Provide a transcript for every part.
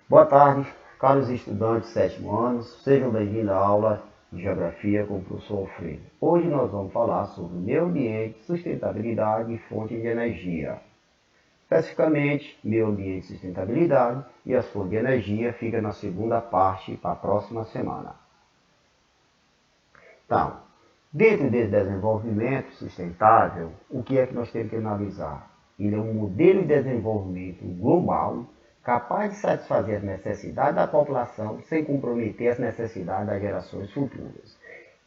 Boa tarde, caros estudantes de sétimo ano, sejam bem-vindos à aula de Geografia com o professor Alfredo. Hoje nós vamos falar sobre meio ambiente, sustentabilidade e fonte de energia. Especificamente, meio ambiente e sustentabilidade e as fontes de energia fica na segunda parte para a próxima semana. Então, dentro desse desenvolvimento sustentável, o que é que nós temos que analisar? Ele é um modelo de desenvolvimento global capaz de satisfazer as necessidades da população sem comprometer as necessidades das gerações futuras.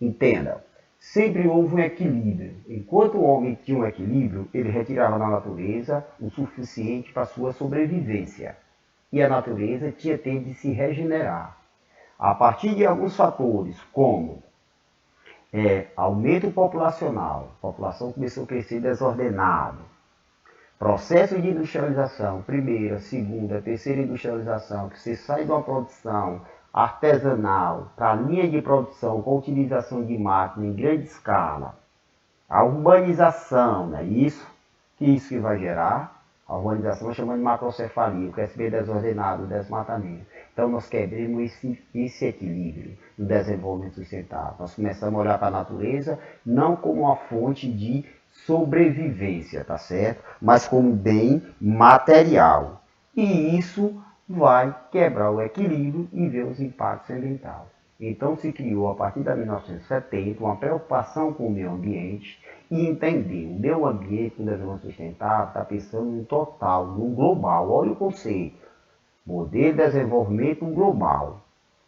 Entenda, sempre houve um equilíbrio. Enquanto o homem tinha um equilíbrio, ele retirava da natureza o suficiente para sua sobrevivência. E a natureza tinha tempo de se regenerar. A partir de alguns fatores, como aumento populacional, a população começou a crescer desordenado, processo de industrialização, primeira, segunda, terceira industrialização, que você sai de uma produção artesanal para a linha de produção com utilização de máquina em grande escala, a urbanização, né? Isso que vai gerar a urbanização, chamando de macrocefalia, o crescimento desordenado, o desmatamento. Então nós quebramos esse equilíbrio do desenvolvimento sustentável. Nós começamos a olhar para a natureza não como uma fonte de sobrevivência, tá certo? Mas como bem material. E isso vai quebrar o equilíbrio e ver os impactos ambientais. Então se criou, a partir de 1970, uma preocupação com o meio ambiente e entender o meio ambiente, o desenvolvimento sustentável, está pensando no total, no global. Olha o conceito. Modelo de desenvolvimento global.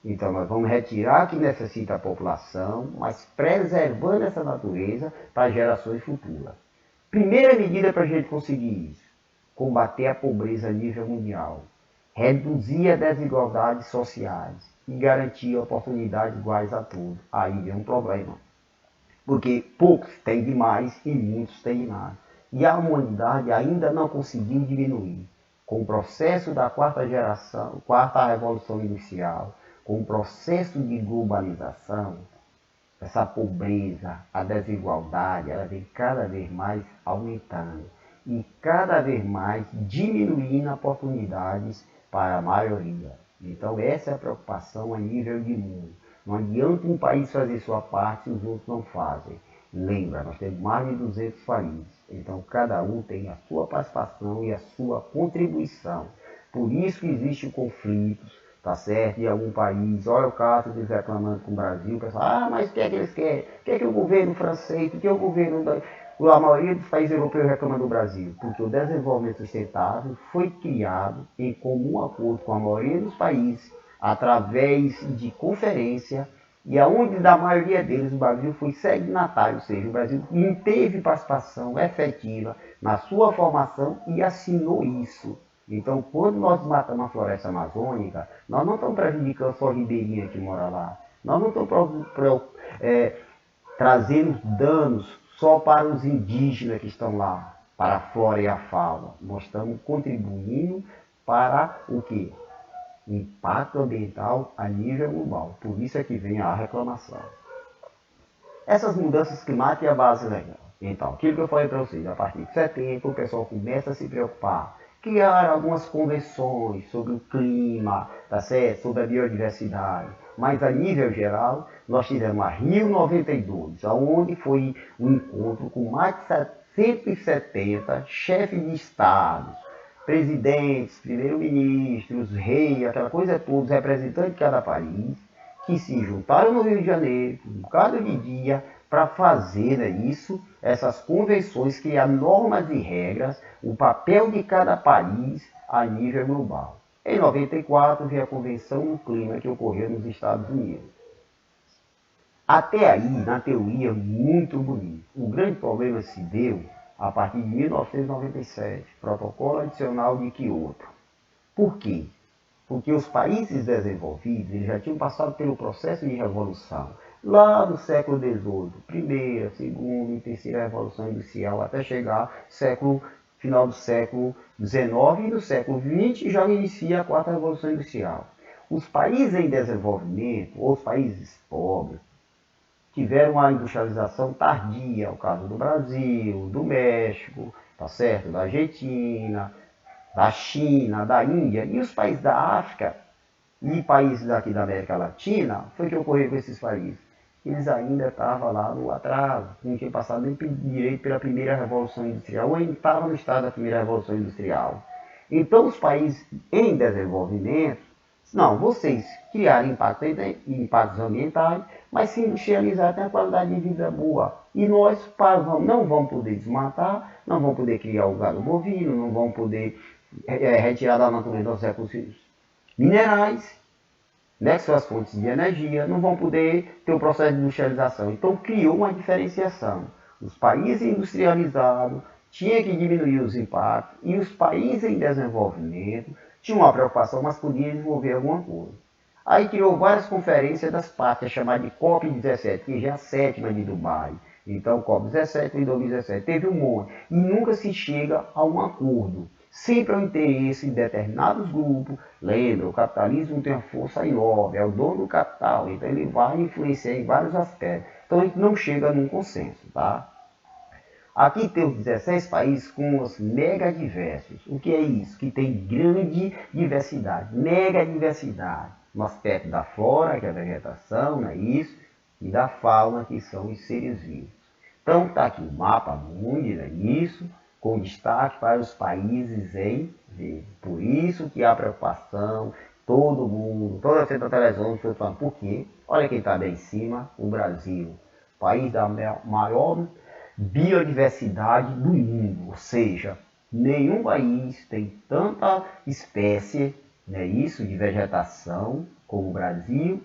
Então nós vamos retirar o que necessita a população, mas preservando essa natureza para gerações futuras. Primeira medida para a gente conseguir isso: combater a pobreza a nível mundial, reduzir as desigualdades sociais e garantir oportunidades iguais a todos. Aí é um problema, porque poucos têm demais e muitos têm de nada. E a humanidade ainda não conseguiu diminuir. Com o processo da quarta geração, quarta revolução industrial, com o processo de globalização, essa pobreza, a desigualdade, ela vem cada vez mais aumentando e cada vez mais diminuindo oportunidades para a maioria. Então essa é a preocupação a nível de mundo. Não adianta um país fazer sua parte se os outros não fazem. Lembra, nós temos mais de 200 países. Então cada um tem a sua participação e a sua contribuição. Por isso que existem conflitos, tá certo? De algum país. Olha o caso deles reclamando com o Brasil. O pessoal, mas o que é que eles querem? O que é que o governo francês, o que é o governo a maioria dos países europeus reclama do Brasil? Porque o desenvolvimento sustentável foi criado em comum acordo com a maioria dos países, através de conferência, e aonde da maioria deles o Brasil foi signatário, ou seja, o Brasil não teve participação efetiva na sua formação e assinou isso. Então, quando nós matamos a floresta amazônica, nós não estamos prejudicando só o ribeirinho que mora lá. Nós não estamos trazendo danos só para os indígenas que estão lá, para a flora e a fauna. Nós estamos contribuindo para o quê? O impacto ambiental a nível global. Por isso é que vem a reclamação. Essas mudanças climáticas é a base legal. Então, aquilo que eu falei para vocês, a partir de setembro o pessoal começa a se preocupar. Criar algumas convenções sobre o clima, tá certo? Sobre a biodiversidade. Mas a nível geral, nós tivemos a Rio 92, onde foi um encontro com mais de 170 chefes de estados, presidentes, primeiro-ministros, reis, aquela coisa toda, os representantes de cada país, que se juntaram no Rio de Janeiro, um bocado de dia, para fazer isso, essas convenções, criar normas e regras, o papel de cada país a nível global. Em 94 veio a Convenção do Clima que ocorreu nos Estados Unidos. Até aí, na teoria, muito bonito. O grande problema se deu a partir de 1997, Protocolo Adicional de Kyoto. Por quê? Porque os países desenvolvidos eles já tinham passado pelo processo de revolução. Lá no século XVIII, primeira, segunda e terceira revolução industrial, até chegar final do século XIX, e no século XX já inicia a quarta revolução industrial. Os países em desenvolvimento, ou os países pobres, tiveram uma industrialização tardia, o caso do Brasil, do México, tá certo? Da Argentina, da China, da Índia e os países da África e países daqui da América Latina, foi o que ocorreu com esses países. Eles ainda estavam lá no atraso, não tinham passado nem direito pela primeira Revolução Industrial, ou ainda estavam no estado da primeira Revolução Industrial. Então, os países em desenvolvimento, não, vocês criaram impactos ambientais, mas se industrializar tem a qualidade de vida boa. E nós não vamos poder desmatar, não vamos poder criar o gado bovino, não vamos poder retirar da natureza os recursos minerais, né, que são as fontes de energia, não vão poder ter o processo de industrialização. Então criou uma diferenciação. Os países industrializados tinham que diminuir os impactos e os países em desenvolvimento tinham uma preocupação, mas podiam desenvolver alguma coisa. Aí criou várias conferências das partes, chamada de COP17, que já é a sétima de Dubai. Então, COP17 em 2017 teve um monte. E nunca se chega a um acordo. Sempre é o interesse de determinados grupos. Lembra, o capitalismo tem uma força enorme, é o dono do capital, então ele vai influenciar em vários aspectos. Então a gente não chega num consenso, tá? Aqui tem os 16 países com os mega diversos. O que é isso? Que tem grande diversidade, mega diversidade. No aspecto da flora, que é a vegetação, não é isso? E da fauna, que são os seres vivos. Então está aqui o mapa mundi, não é isso? Com destaque para os países em verde. Por isso que há preocupação, todo mundo, toda a centro da televisão, estou falando, por quê? Olha quem está bem em cima, o Brasil, país da maior biodiversidade do mundo, ou seja, nenhum país tem tanta espécie, né, isso, de vegetação como o Brasil,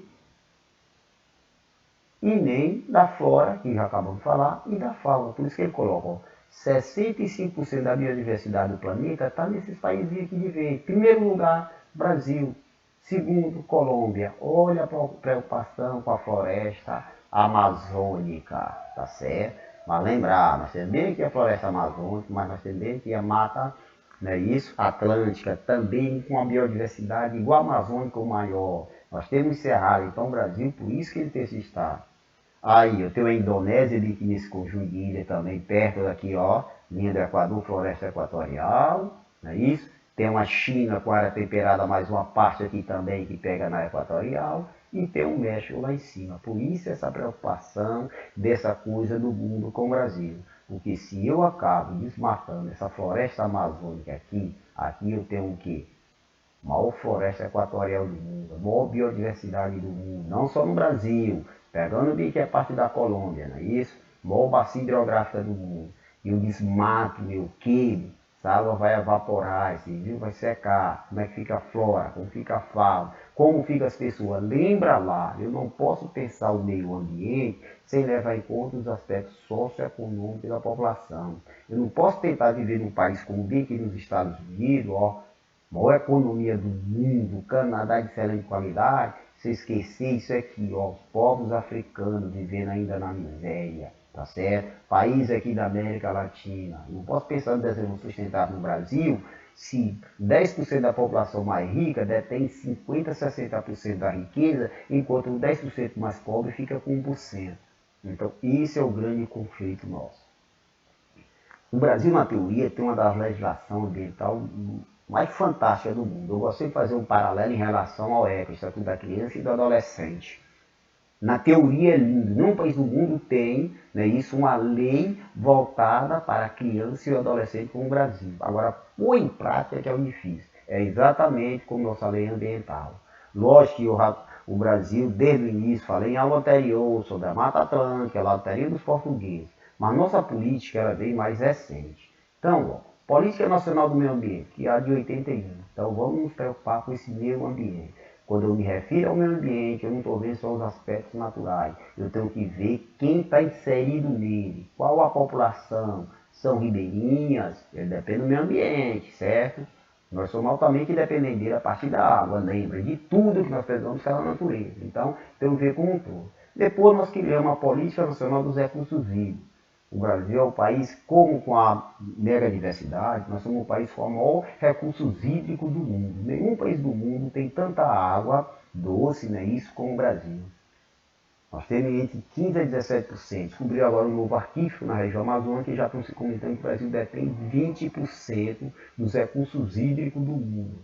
e nem da flora, que já acabamos de falar, e da fauna. Por isso que ele coloca, ó, 65% da biodiversidade do planeta está nesses países aqui de verde. Primeiro lugar, Brasil. Segundo, Colômbia. Olha a preocupação com a floresta amazônica, tá certo? Mas lembrar, nós temos bem aqui a floresta amazônica, mas nós temos bem aqui a mata, né, isso, atlântica, também com a biodiversidade igual a amazônica ou maior. Nós temos Cerrado, então o Brasil, por isso que ele tem esse estado. Aí, eu tenho a Indonésia ali nesse conjunto de ilha também, perto daqui, ó, linha do Equador, floresta equatorial, não é isso? Tem uma China com área temperada, mais uma parte aqui também que pega na equatorial, e tem o México lá em cima. Por isso essa preocupação dessa coisa do mundo com o Brasil. Porque se eu acabo desmatando essa floresta amazônica aqui eu tenho o quê? Maior floresta equatorial do mundo, a maior biodiversidade do mundo, não só no Brasil, pegando bem que é parte da Colômbia, não é isso? Maior bacia hidrográfica do mundo. E o desmato, meu, que essa água vai evaporar, esse rio vai secar, como é que fica a flora, como fica a fauna, como ficam as pessoas. Lembra lá, eu não posso pensar o meio ambiente sem levar em conta os aspectos socioeconômicos da população. Eu não posso tentar viver num país como bem aqui nos Estados Unidos, ó, maior economia do mundo, Canadá de excelente qualidade, se esquecer isso aqui, ó, os povos africanos vivendo ainda na miséria, tá certo? País aqui da América Latina. Eu não posso pensar no desenvolvimento sustentável no Brasil se 10% da população mais rica detém 50%, 60% da riqueza, enquanto o 10% mais pobre fica com 1%. Então, esse é o grande conflito nosso. O Brasil, na teoria, tem uma das legislações ambiental mais fantástica do mundo. Eu gostei de fazer um paralelo em relação ao ECA, Estatuto da Criança e do Adolescente. Na teoria é lindo, nenhum país do mundo tem, né, isso, uma lei voltada para a criança e o adolescente como o Brasil. Agora, pôr em prática que é o difícil. É exatamente como nossa lei ambiental. Lógico que o Brasil, desde o início, falei em aula anterior sobre a Mata Atlântica, a loteria dos portugueses. Mas nossa política era bem mais recente. Então, ó, Política Nacional do Meio Ambiente, que é a de 81. Então vamos nos preocupar com esse meio ambiente. Quando eu me refiro ao meio ambiente, eu não estou vendo só os aspectos naturais. Eu tenho que ver quem está inserido nele, qual a população. São ribeirinhas, ele depende do meio ambiente, certo? Nós somos altamente dependentes dele a partir da água, lembra? De tudo que nós precisamos pela natureza. Então, temos que ver como um todo. Depois nós criamos a Política Nacional dos Recursos Hídricos. O Brasil é o país, como com a mega diversidade, nós somos o país com o maior recursos hídricos do mundo. Nenhum país do mundo tem tanta água doce, né, isso, como o Brasil. Nós temos entre 15% a 17%. Descobriu agora um novo arquivo na região amazônica que já estão se comentando que o Brasil detém 20% dos recursos hídricos do mundo.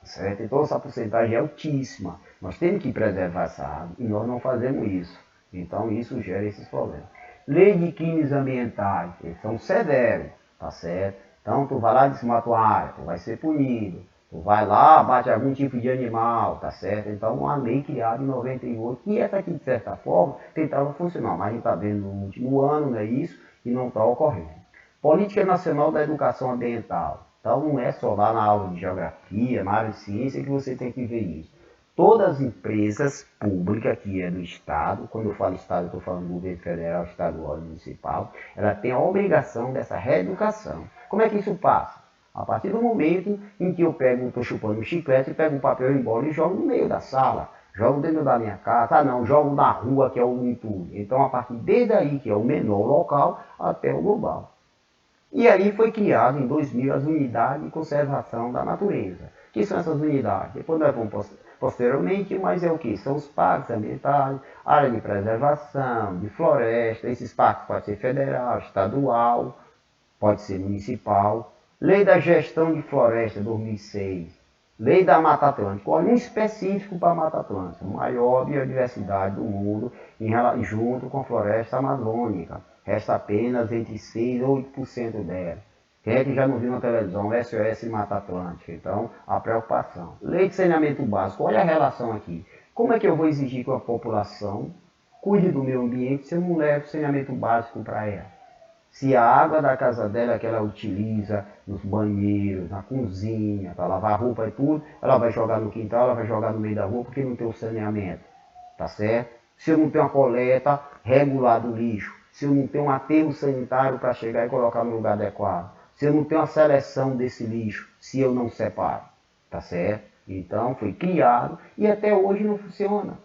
Certo? Então essa porcentagem é altíssima. Nós temos que preservar essa água e nós não fazemos isso. Então isso gera esses problemas. Lei de crimes ambientais, eles são severos, tá certo? Então tu vai lá e desmata uma área, tu vai ser punido. Tu vai lá, bate algum tipo de animal, tá certo? Então uma lei criada em 98, que essa aqui de certa forma tentava funcionar, mas a gente está vendo no último ano, não é isso? E não está ocorrendo. Política Nacional da Educação Ambiental. Então não é só lá na aula de geografia, na área de ciência que você tem que ver isso. Todas as empresas públicas que é do Estado, quando eu falo Estado, eu estou falando do governo federal, estadual e municipal, ela tem a obrigação dessa reeducação. Como é que isso passa? A partir do momento em que eu estou chupando um chiclete, pego um papel e bola e jogo no meio da sala, jogo dentro da minha casa, não, jogo na rua, que é o intuito. Então, a partir desde aí, que é o menor local, até o global. E aí foi criado em 2000 as unidades de conservação da natureza. Que são essas unidades? Depois nós vamos posteriormente, mas é o que? São os parques ambientais, área de preservação, de floresta. Esses parques podem ser federal, estadual, pode ser municipal. Lei da Gestão de Floresta, 2006. Lei da Mata Atlântica. Olha, um específico para a Mata Atlântica. Maior biodiversidade do mundo junto com a floresta amazônica. Resta apenas entre 6% e 8% dela. Quem é que já não viu na televisão? SOS Mata Atlântica. Então, a preocupação. Lei de saneamento básico. Olha a relação aqui. Como é que eu vou exigir que a população cuide do meio ambiente se eu não levo saneamento básico para ela? Se a água da casa dela que ela utiliza nos banheiros, na cozinha, para lavar roupa e tudo, ela vai jogar no quintal, ela vai jogar no meio da rua porque não tem o saneamento. Tá certo? Se eu não tenho uma coleta regular do lixo, se eu não tenho um aterro sanitário para chegar e colocar no lugar adequado, se eu não tenho a seleção desse lixo, se eu não separo, tá certo? Então foi criado e até hoje não funciona.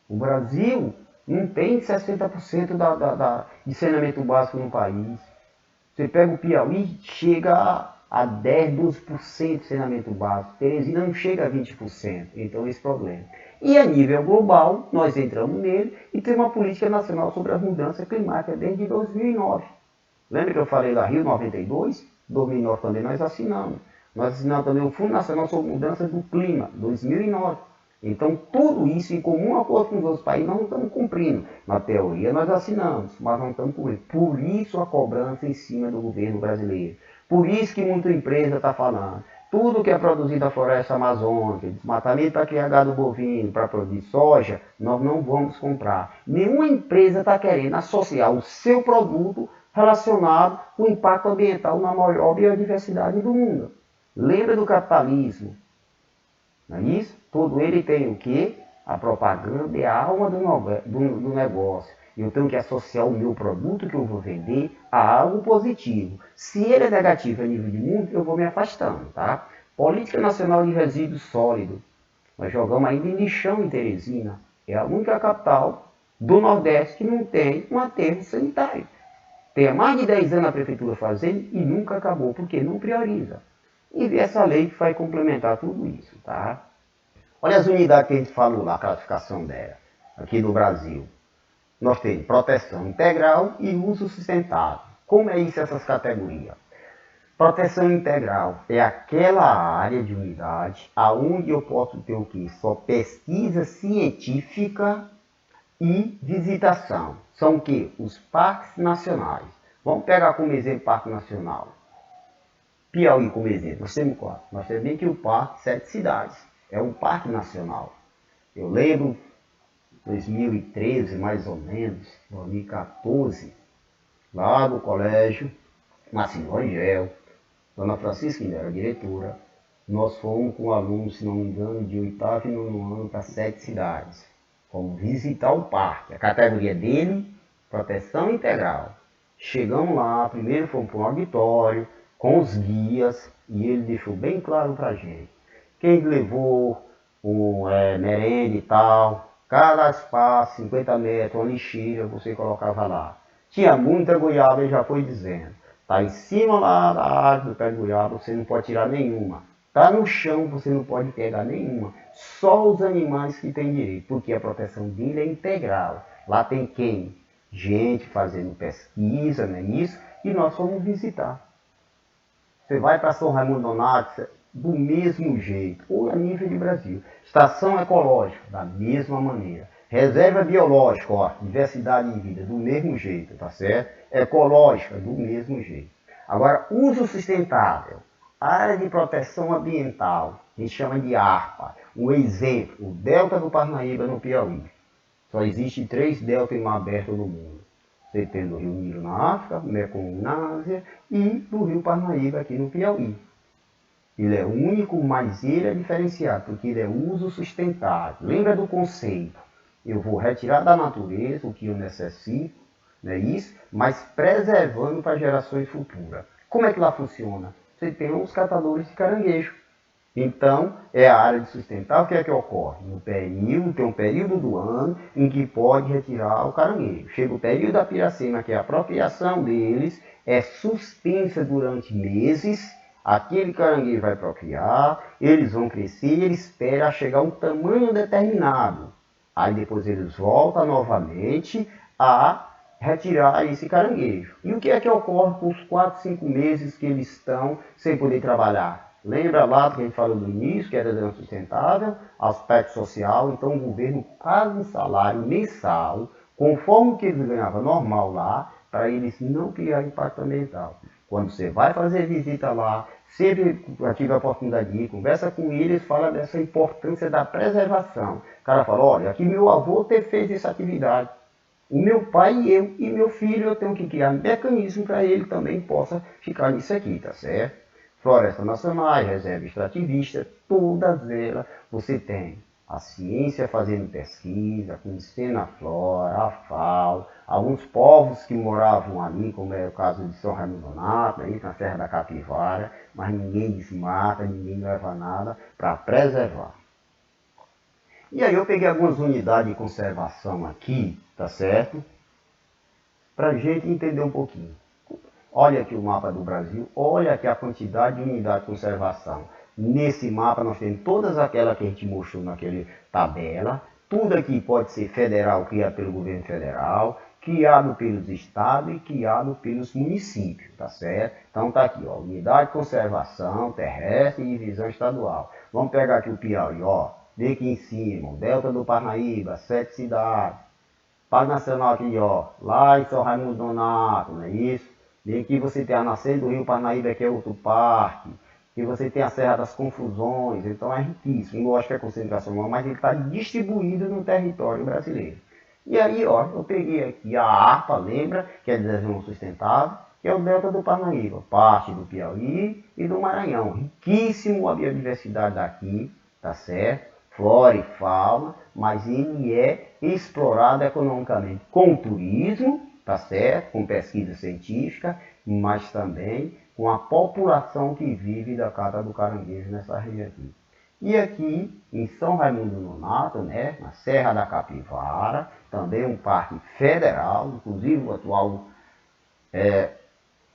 O Brasil não tem 60% de saneamento básico no país. Você pega o Piauí, chega a 10, 12% de saneamento básico. Teresina não chega a 20%. Então esse problema. E a nível global, nós entramos nele e tem uma política nacional sobre as mudanças climáticas desde 2009. Lembra que eu falei da Rio 92? 2009 também nós assinamos. Nós assinamos também o Fundo Nacional sobre Mudanças do Clima, 2009. Então, tudo isso, em comum acordo com os outros países, nós não estamos cumprindo. Na teoria, nós assinamos, mas não estamos cumprindo. Por isso, a cobrança em cima do governo brasileiro. Por isso que muita empresa está falando. Tudo que é produzido na floresta amazônica, desmatamento para criar gado bovino, para produzir soja, nós não vamos comprar. Nenhuma empresa está querendo associar o seu produto relacionado com o impacto ambiental na maior biodiversidade do mundo. Lembra do capitalismo? Não é isso? Todo ele tem o quê? A propaganda é a alma do negócio. Eu tenho que associar o meu produto que eu vou vender a algo positivo. Se ele é negativo a nível de mundo, eu vou me afastando, tá? Política Nacional de Resíduos Sólidos. Nós jogamos ainda em lixão em Teresina. É a única capital do Nordeste que não tem um aterro sanitário. Tem há mais de 10 anos a prefeitura fazendo e nunca acabou, porque não prioriza. E essa lei que vai complementar tudo isso, tá? Olha as unidades que a gente falou lá, a classificação dela, aqui no Brasil. Nós temos proteção integral e uso sustentável. Como é isso, essas categorias? Proteção integral é aquela área de unidade aonde eu posso ter o quê? Só pesquisa científica e visitação. São o quê? Os parques nacionais. Vamos pegar como exemplo o Parque Nacional. Piauí como exemplo. Nós temos quatro. Nós temos bem que o Parque Sete Cidades. É um parque nacional. Eu lembro, 2013, mais ou menos, 2014, lá no colégio, na senhora Angel, Dona Francisca ainda era diretora, nós fomos com alunos, se não me engano, de 8º e 9º ano para 7 cidades. Fomos visitar o parque. A categoria dele, proteção integral. Chegamos lá, primeiro fomos para um auditório, com os guias, e ele deixou bem claro para a gente. Quem levou merenda e tal, cada espaço, 50 metros, uma lixeira, você colocava lá. Tinha muita goiaba, ele já foi dizendo. Está em cima lá da árvore do pé de goiaba, você não pode tirar nenhuma. Tá no chão, você não pode pegar nenhuma. Só os animais que têm direito, porque a proteção dele é integral. Lá tem quem? Gente fazendo pesquisa, não é isso? E nós fomos visitar. Você vai para São Raimundo Nonato, do mesmo jeito, ou a nível de Brasil. Estação ecológica, da mesma maneira. Reserva biológica, ó, diversidade de vida, do mesmo jeito, tá certo? Ecológica, do mesmo jeito. Agora, uso sustentável, área de proteção ambiental, a gente chama de ARPA. Um exemplo, o Delta do Parnaíba no Piauí. Só existe 3 deltas em mar aberto no mundo. Você tem do Rio Nilo na África, Mekong na Ásia e do Rio Parnaíba aqui no Piauí. Ele é único, mas ele é diferenciado, porque ele é uso sustentável. Lembra do conceito? Eu vou retirar da natureza o que eu necessito, não é isso? Mas preservando para gerações futuras. Como é que lá funciona? Você tem uns catadores de caranguejo. Então, é a área de sustentável, o que é que ocorre? No período, tem um período do ano em que pode retirar o caranguejo. Chega o período da piracema, que é a procriação deles, é suspensa durante meses, aquele caranguejo vai procriar, eles vão crescer, ele espera chegar a um tamanho determinado. Aí depois eles voltam novamente a retirar esse caranguejo. E o que é que ocorre com os 4, 5 meses que eles estão sem poder trabalhar? Lembra lá que a gente falou no início, que era desenvolvimento sustentável, aspecto social, então o governo paga um salário mensal, conforme o que eles ganhavam normal lá, para eles não criar impacto ambiental. Quando você vai fazer visita lá, sempre tive a oportunidade de ir, conversa com eles, fala dessa importância da preservação. O cara fala, olha, aqui meu avô fez essa atividade. O meu pai e eu e meu filho, eu tenho que criar um mecanismo para ele também possa ficar nisso aqui, tá certo? Floresta nacionais, reserva extrativista, todas elas você tem a ciência fazendo pesquisa, conhecendo a flora, a fauna, alguns povos que moravam ali, como é o caso de São Raimundo Nonato, na Serra da Capivara, mas ninguém desmata, ninguém leva nada para preservar. E aí eu peguei algumas unidades de conservação aqui, tá certo? Para a gente entender um pouquinho. Olha aqui o mapa do Brasil, olha aqui a quantidade de unidade de conservação. Nesse mapa nós temos todas aquelas que a gente mostrou naquele tabela. Tudo aqui pode ser federal, criado pelo governo federal, criado pelos estados e criado pelos municípios, tá certo? Então tá aqui, ó, unidade de conservação terrestre e divisão estadual. Vamos pegar aqui o Piauí, ó, vem aqui em cima, o Delta do Parnaíba, 7 cidades. Parque Nacional aqui, ó, lá em São Raimundo Nonato, não é isso? E aqui você tem a nascente do Rio Parnaíba, que é outro parque. Aqui você tem a Serra das Confusões, então é riquíssimo. Eu acho que é concentração, mas ele está distribuído no território brasileiro. E aí, ó, eu peguei aqui a ARPA, lembra, que é Desenvolvimento Sustentável, que é o Delta do Parnaíba, parte do Piauí e do Maranhão. Riquíssimo a biodiversidade daqui, tá certo? Flora e fauna, mas ele é explorado economicamente com o turismo, tá certo? Com pesquisa científica, mas também com a população que vive da cata do caranguejo nessa região aqui. E aqui em São Raimundo Nonato, né, na Serra da Capivara, também um parque federal, inclusive o atual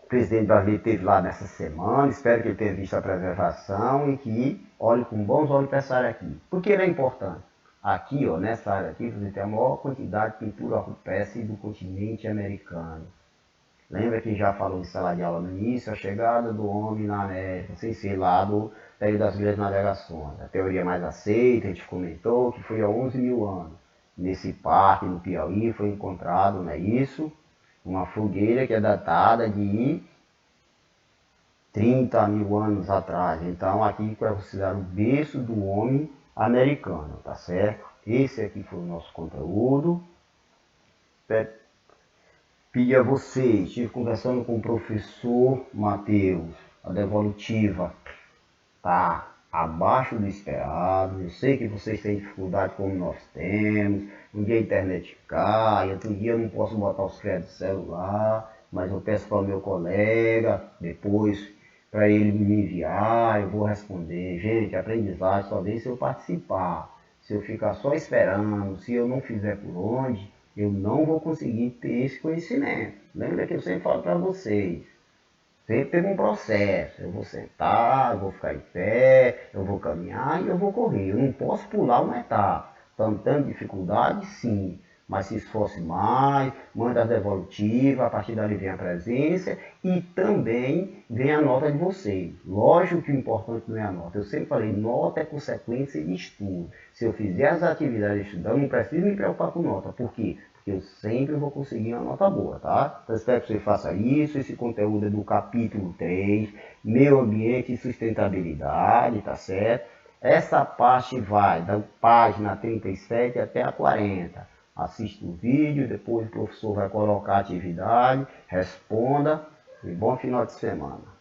presidente brasileiro esteve lá nessa semana, espero que ele tenha visto a preservação e que olhe com bons olhos para essa área aqui. Por que ele é importante? Aqui, ó, nessa área aqui, você tem a maior quantidade de pintura rupestre do continente americano. Lembra que já falou de sala de aula no início, a chegada do homem na América, sem ser lá do período das grandes navegações. A teoria mais aceita, a gente comentou, que foi há 11 mil anos. Nesse parque, no Piauí, foi encontrado, não é isso? Uma fogueira que é datada de 30 mil anos atrás. Então aqui é considerado o berço do homem americano, tá certo? Esse aqui foi o nosso conteúdo. Pedi a vocês, estive conversando com o professor Matheus, a devolutiva tá abaixo do esperado. Eu sei que vocês têm dificuldade como nós temos. Um dia a internet cai, outro dia eu não posso botar os créditos no celular, mas eu peço para o meu colega depois para ele me enviar, eu vou responder. Gente, aprendizagem só vem se eu participar. Se eu ficar só esperando, se eu não fizer por onde, eu não vou conseguir ter esse conhecimento. Lembra que eu sempre falo para vocês. Sempre teve um processo. Eu vou sentar, eu vou ficar em pé, eu vou caminhar e eu vou correr. Eu não posso pular uma etapa. Estamos tendo dificuldade, sim. Mas se esforce mais, manda as devolutivas, a partir dali vem a presença e também vem a nota de vocês. Lógico que o importante não é a nota. Eu sempre falei, nota é consequência de estudo. Se eu fizer as atividades estudando, não preciso me preocupar com nota. Por quê? Eu sempre vou conseguir uma nota boa, tá? Então espero que você faça isso. Esse conteúdo é do capítulo 3, meio ambiente e sustentabilidade, tá certo? Essa parte vai da página 37 até a 40. Assista o vídeo, depois o professor vai colocar a atividade, responda e bom final de semana.